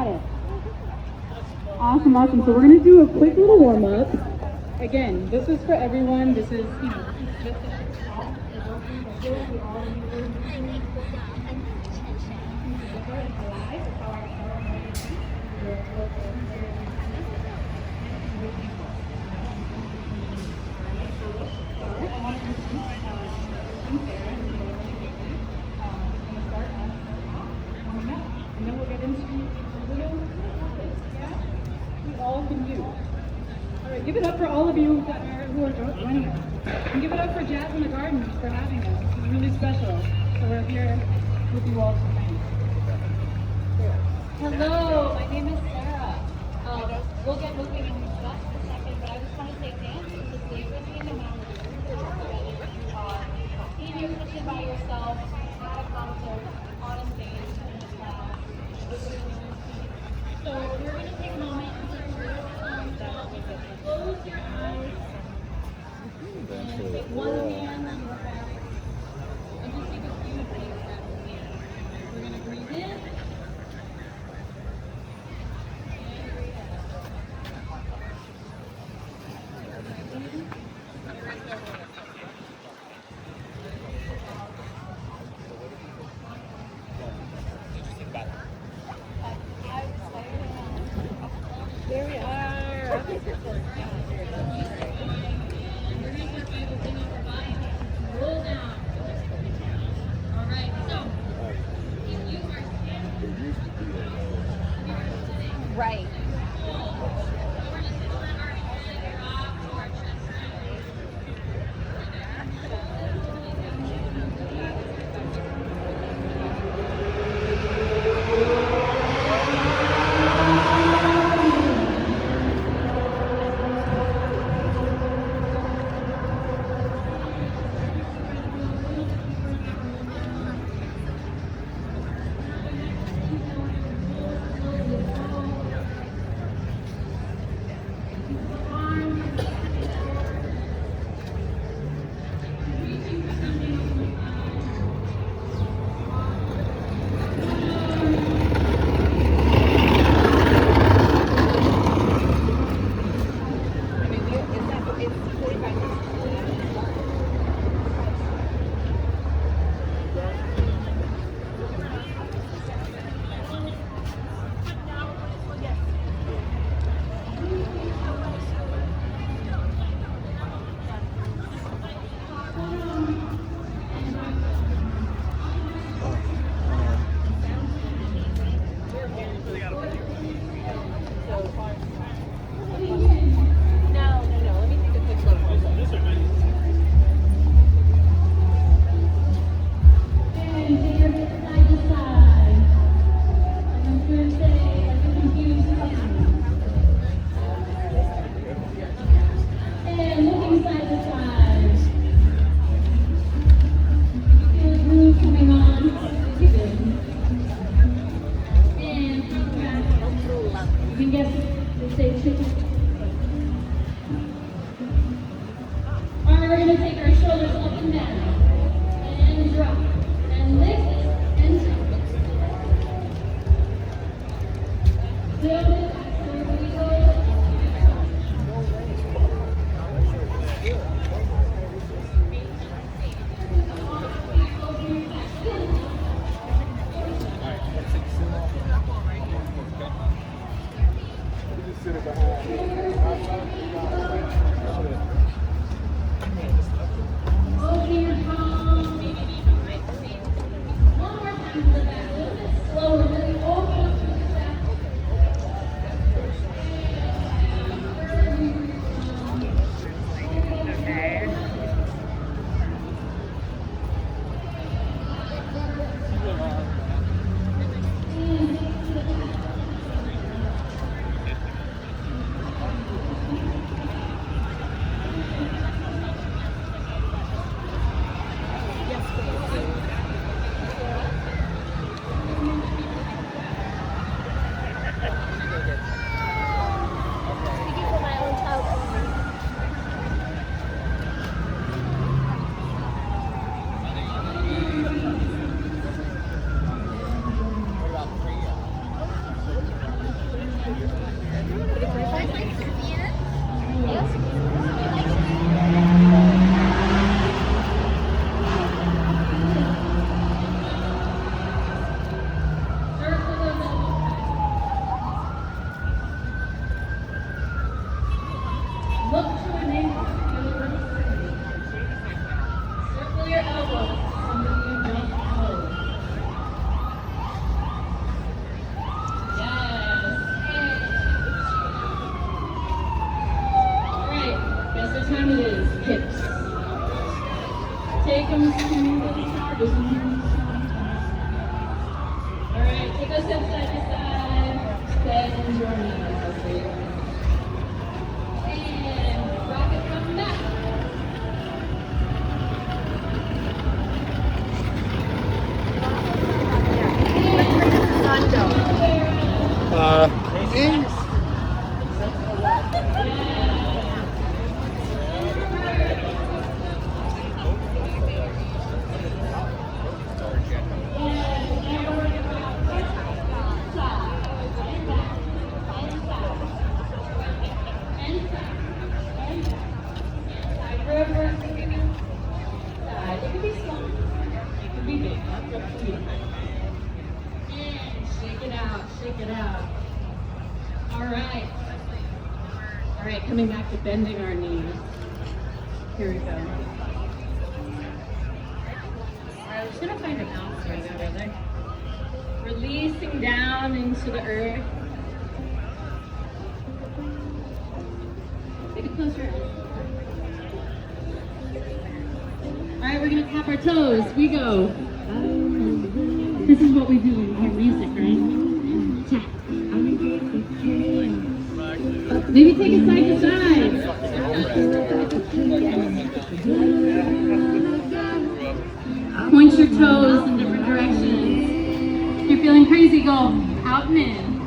got it. Awesome, awesome. So we're gonna do a quick little warm up. Again, this is for everyone. This is, just and then we'll get into little topics, we all can do. All right, give it up for all of you who are joining us. And give it up for Jazz in the Gardens for having us. This is really special. So we're here with you all tonight. Hello, my name is Sarah. We'll get moving in just a second, but I just want to say thanks for the safety and the amount of being here sitting by yourself at a concert, on a stage, in a class. So we're going to take a moment and close your eyes and take one hand on your back and just take a few deep breaths in. We're going to breathe in. There we are. Roll down. All right. So, if you are standing, right. Circle those elbows. Look to a neighbor. Circle your elbows. Somebody you don't know. Yes. Alright, guess what time it is? Hips. Take them to the side. Alright, take a step side to side. Bend your knees. And rock it from the back. It could be small, it could be big, that's up to you. And shake it out, shake it out. All right. All right, coming back to bending our knees. Here we go. All right, we're just gonna find a balance right now, brother. Releasing down into the earth. Maybe close your eyes. All right, we're gonna tap our toes. We go. This is what we do when we hear music, right? Tap. Maybe take it side to side. Point your toes in different directions. If you're feeling crazy, go out and in.